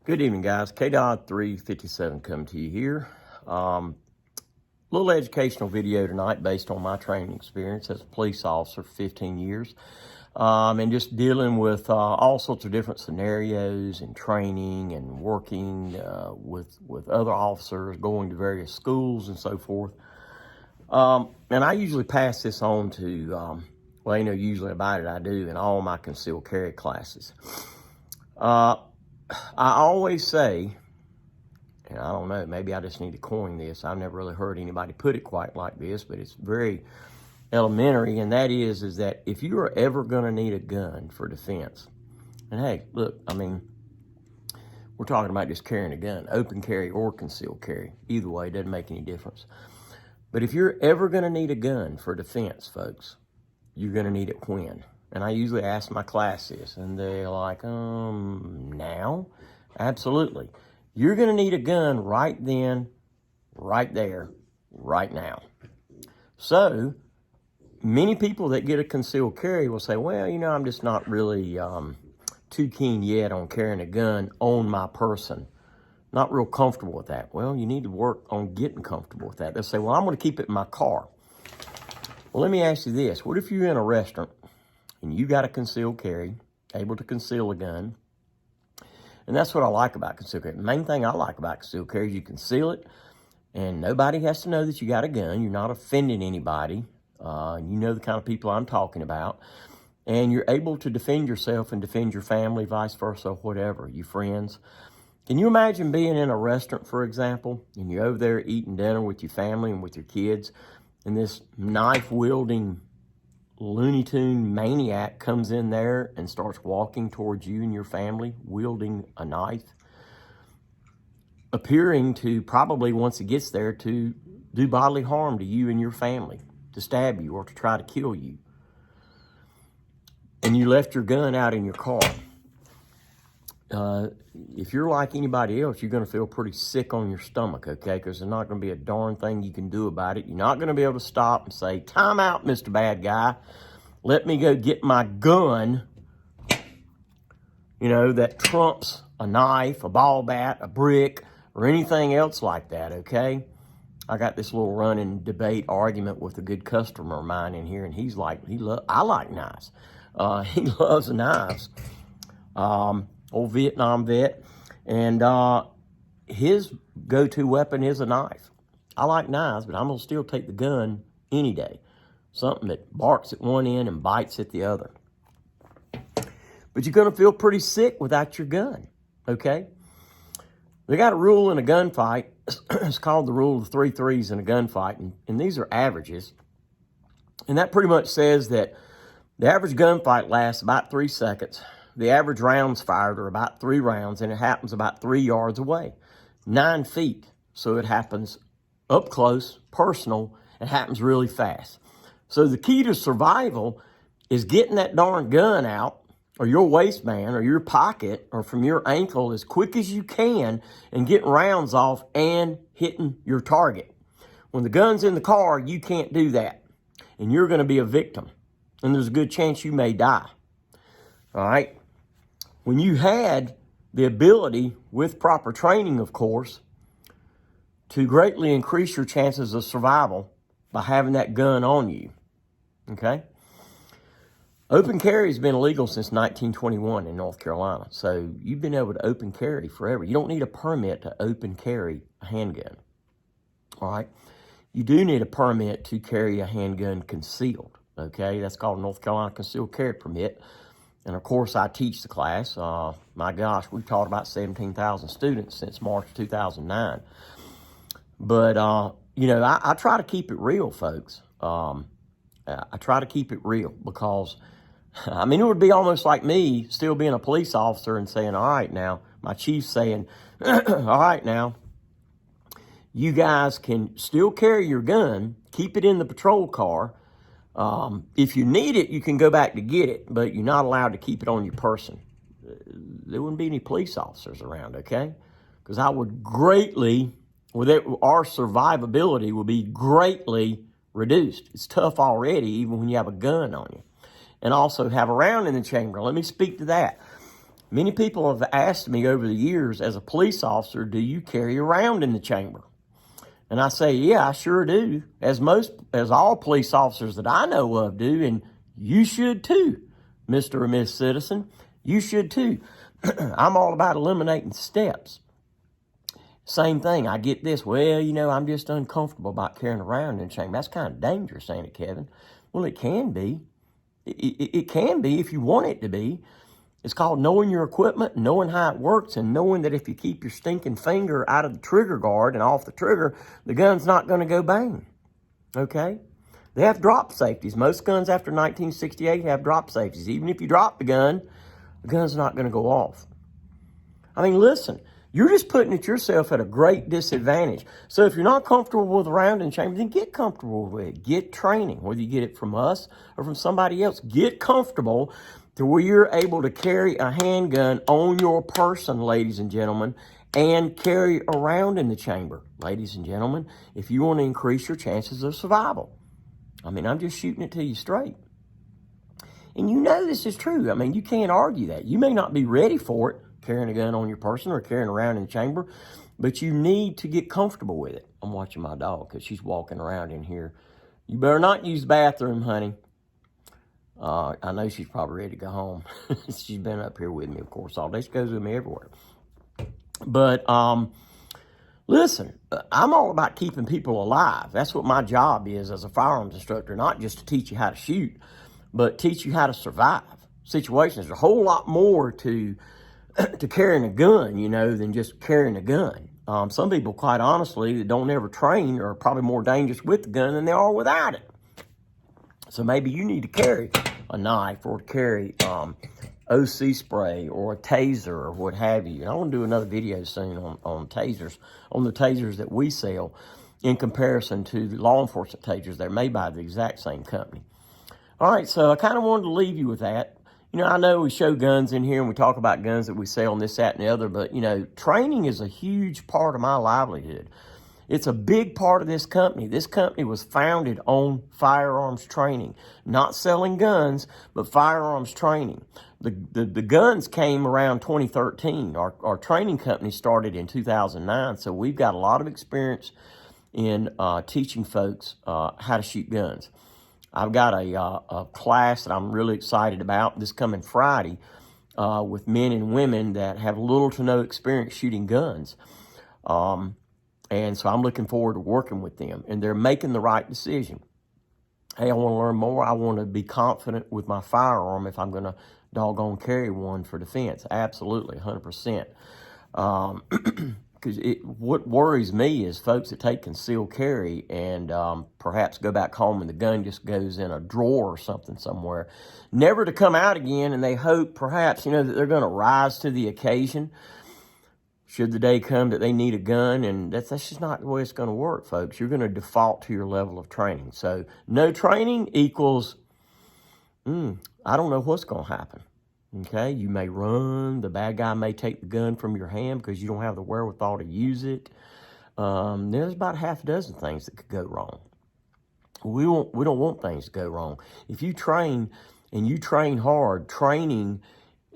Good evening, guys. KDOD 357 coming to you here. Little educational video tonight based on my training experience as a police officer for 15 years. And just dealing with all sorts of different scenarios and training and working with other officers, going to various schools and so forth. And I usually pass this on to, well, you know, usually about it I do in all my concealed carry classes. I always say, and I don't know, maybe I just need to coin this. I've never really heard anybody put it quite like this, but it's very elementary, and that is that if you are ever going to need a gun for defense, and hey, look, I mean, we're talking about just carrying a gun, open carry or concealed carry. Either way, it doesn't make any difference. But if you're ever going to need a gun for defense, folks, you're going to need it when? And I usually ask my class this, and they're like, now? Absolutely. You're going to need a gun right then, right there, right now. So, many people that get a concealed carry will say, well, you know, I'm just not really too keen yet on carrying a gun on my person. Not real comfortable with that. Well, you need to work on getting comfortable with that. They'll say, well, I'm going to keep it in my car. Well, let me ask you this. What if you're in a restaurant and you got a concealed carry, able to conceal a gun? And that's what I like about concealed carry. The main thing I like about concealed carry is you conceal it, and nobody has to know that you got a gun. You're not offending anybody. You know the kind of people I'm talking about. And you're able to defend yourself and defend your family, vice versa, whatever, your friends. Can you imagine being in a restaurant, for example, and you're over there eating dinner with your family and with your kids, and this knife-wielding Looney Tune maniac comes in there and starts walking towards you and your family, wielding a knife, appearing to probably, once it gets there, to do bodily harm to you and your family, to stab you or to try to kill you. And you left your gun out in your car. If you're like anybody else, you're going to feel pretty sick on your stomach, okay? Because there's not going to be a darn thing you can do about it. You're not going to be able to stop and say, time out, Mr. Bad Guy. Let me go get my gun, you know, that trumps a knife, a ball bat, a brick, or anything else like that, okay? I got this little running debate argument with a good customer of mine in here, and he's like, I like knives. He loves knives. Old Vietnam vet, and his go-to weapon is a knife. I like knives, but I'm going to still take the gun any day. Something that barks at one end and bites at the other. But you're going to feel pretty sick without your gun, okay? They got a rule in a gunfight. It's called the rule of the 3 threes in a gunfight, and these are averages. And that pretty much says that the average gunfight lasts about 3 seconds. The average rounds fired are about 3 rounds, and it happens about 3 yards away, 9 feet. So it happens up close, personal, it happens really fast. So the key to survival is getting that darn gun out, or your waistband, or your pocket, or from your ankle as quick as you can, and getting rounds off and hitting your target. When the gun's in the car, you can't do that, and you're going to be a victim, and there's a good chance you may die. All right? When you had the ability, with proper training, of course, to greatly increase your chances of survival by having that gun on you, okay? Open carry has been illegal since 1921 in North Carolina, so you've been able to open carry forever. You don't need a permit to open carry a handgun, all right? You do need a permit to carry a handgun concealed, okay? That's called North Carolina Concealed Carry Permit. And, of course, I teach the class. My gosh, we've taught about 17,000 students since March 2009. But, you know, I try to keep it real, folks. I try to keep it real because, I mean, it would be almost like me still being a police officer and saying, all right, now, my chief saying, all right, now, you guys can still carry your gun, keep it in the patrol car. If you need it, you can go back to get it, but you're not allowed to keep it on your person. There wouldn't be any police officers around, okay? Because I would greatly, our survivability would be greatly reduced. It's tough already, even when you have a gun on you. And also have a round in the chamber. Let me speak to that. Many people have asked me over the years, as a police officer, do you carry around in the chamber? And I say, yeah, I sure do, as all police officers that I know of do, and you should too, Mr. or Miss Citizen. You should too. I'm all about eliminating steps. Same thing, I get this, well, I'm just uncomfortable about carrying around in the chamber. That's kind of dangerous, ain't it, Kevin? Well, it can be. It can be if you want it to be. It's called knowing your equipment, knowing how it works, and knowing that if you keep your stinking finger out of the trigger guard and off the trigger, the gun's not going to go bang, okay? They have drop safeties. Most guns after 1968 have drop safeties. Even if you drop the gun's not going to go off. I mean, listen, you're just putting yourself at a great disadvantage. So if you're not comfortable with a round in chamber, then get comfortable with it. Get training, whether you get it from us or from somebody else. Get comfortable to where you're able to carry a handgun on your person, ladies and gentlemen, and carry around in the chamber, ladies and gentlemen, if you want to increase your chances of survival. I mean, I'm just shooting it to you straight. And this is true. I mean, you can't argue that. You may not be ready for it, carrying a gun on your person or carrying around in the chamber, but you need to get comfortable with it. I'm watching my dog because she's walking around in here. You better not use the bathroom, honey. I know she's probably ready to go home. She's been up here with me, of course, all day. She goes with me everywhere. But listen, I'm all about keeping people alive. That's what my job is as a firearms instructor, not just to teach you how to shoot, but teach you how to survive situations. There's a whole lot more to carrying a gun, than just carrying a gun. Some people, quite honestly, that don't ever train are probably more dangerous with the gun than they are without it. So maybe you need to carry a knife or carry OC spray or a taser or what have you. And I want to do another video soon on tasers, on the tasers that we sell in comparison to the law enforcement tasers. They're made by the exact same company. All right, so I kind of wanted to leave you with that. I know we show guns in here and we talk about guns that we sell and this, that, and the other, but, training is a huge part of my livelihood. It's a big part of this company. This company was founded on firearms training, not selling guns, but firearms training. The guns came around 2013. Our training company started in 2009, so we've got a lot of experience in teaching folks how to shoot guns. I've got a class that I'm really excited about this coming Friday with men and women that have little to no experience shooting guns. And so I'm looking forward to working with them, and they're making the right decision. Hey, I want to learn more. I want to be confident with my firearm if I'm going to doggone carry one for defense. Absolutely, 100%. Because what worries me is folks that take concealed carry and perhaps go back home and the gun just goes in a drawer or something somewhere, never to come out again, and they hope perhaps, that they're going to rise to the occasion should the day come that they need a gun, and that's just not the way it's going to work, folks. You're going to default to your level of training. So no training equals, I don't know what's going to happen. Okay, you may run. The bad guy may take the gun from your hand because you don't have the wherewithal to use it. There's about half a dozen things that could go wrong. We don't want things to go wrong. If you train and you train hard,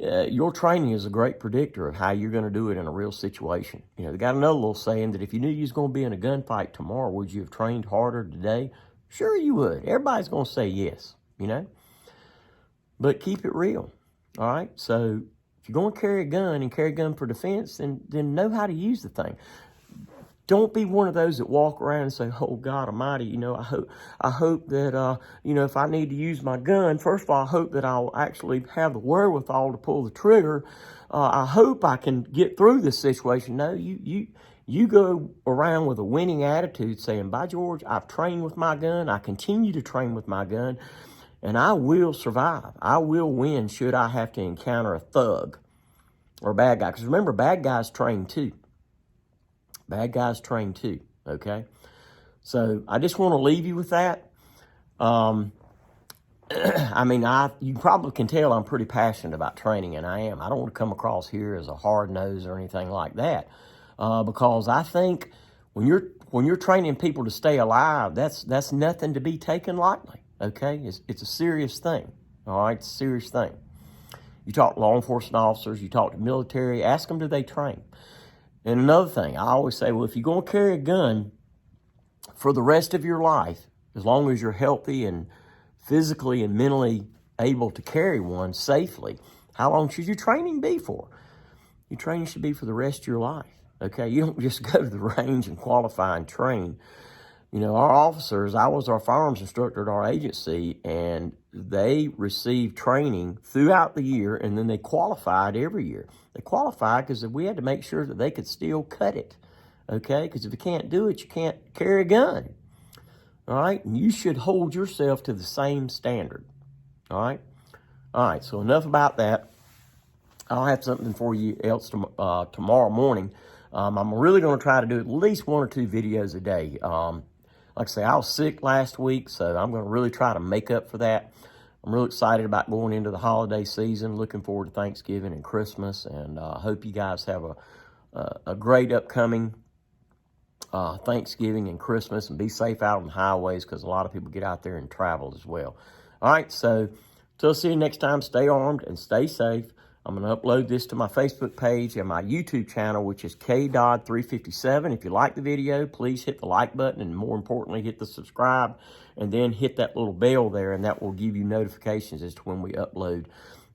your training is a great predictor of how you're going to do it in a real situation. They got another little saying that if you knew you was going to be in a gunfight tomorrow, would you have trained harder today? Sure you would. Everybody's going to say yes, But keep it real, all right? So if you're going to carry a gun and carry a gun for defense, then know how to use the thing. Don't be one of those that walk around and say, oh, God almighty, I hope that, if I need to use my gun, first of all, I hope that I'll actually have the wherewithal to pull the trigger. I hope I can get through this situation. No, you go around with a winning attitude saying, by George, I've trained with my gun. I continue to train with my gun, and I will survive. I will win should I have to encounter a thug or a bad guy. Because remember, bad guys train too. Bad guys train too, okay? So I just want to leave you with that. You probably can tell I'm pretty passionate about training, and I am. I don't want to come across here as a hard nose or anything like that, because I think when you're training people to stay alive, that's nothing to be taken lightly, okay? It's a serious thing, all right? It's a serious thing. You talk to law enforcement officers, you talk to military, ask them, do they train? And another thing, I always say, well, if you're going to carry a gun for the rest of your life, as long as you're healthy and physically and mentally able to carry one safely, how long should your training be for? Your training should be for the rest of your life, okay? You don't just go to the range and qualify and train. You know, our officers, I was our firearms instructor at our agency, and they received training throughout the year, and then they qualified every year. They qualified because we had to make sure that they could still cut it, okay? Because if you can't do it, you can't carry a gun, all right? And you should hold yourself to the same standard, all right? All right, so enough about that. I'll have something for you else tomorrow morning. I'm really going to try to do at least 1 or 2 videos a day. Like I say, I was sick last week, so I'm going to really try to make up for that. I'm really excited about going into the holiday season, looking forward to Thanksgiving and Christmas, and I hope you guys have a great upcoming Thanksgiving and Christmas, and be safe out on the highways because a lot of people get out there and travel as well. All right, so till see you next time, stay armed and stay safe. I'm going to upload this to my Facebook page and my YouTube channel, which is KDodd357. If you like the video, please hit the like button, and more importantly, hit the subscribe, and then hit that little bell there, and that will give you notifications as to when we upload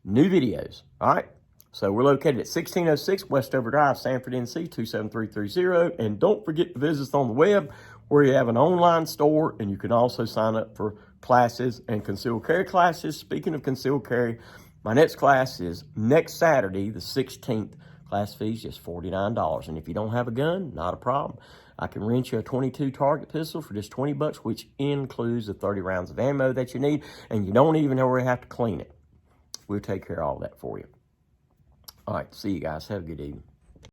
new videos. All right? So we're located at 1606 Westover Drive, Sanford, NC, 27330. And don't forget to visit us on the web, where you have an online store, and you can also sign up for classes and concealed carry classes. Speaking of concealed carry, my next class is next Saturday, the 16th. Class fee is just $49. And if you don't have a gun, not a problem. I can rent you a .22 target pistol for just $20, which includes the 30 rounds of ammo that you need. And you don't even ever have to clean it. We'll take care of all that for you. All right, see you guys. Have a good evening.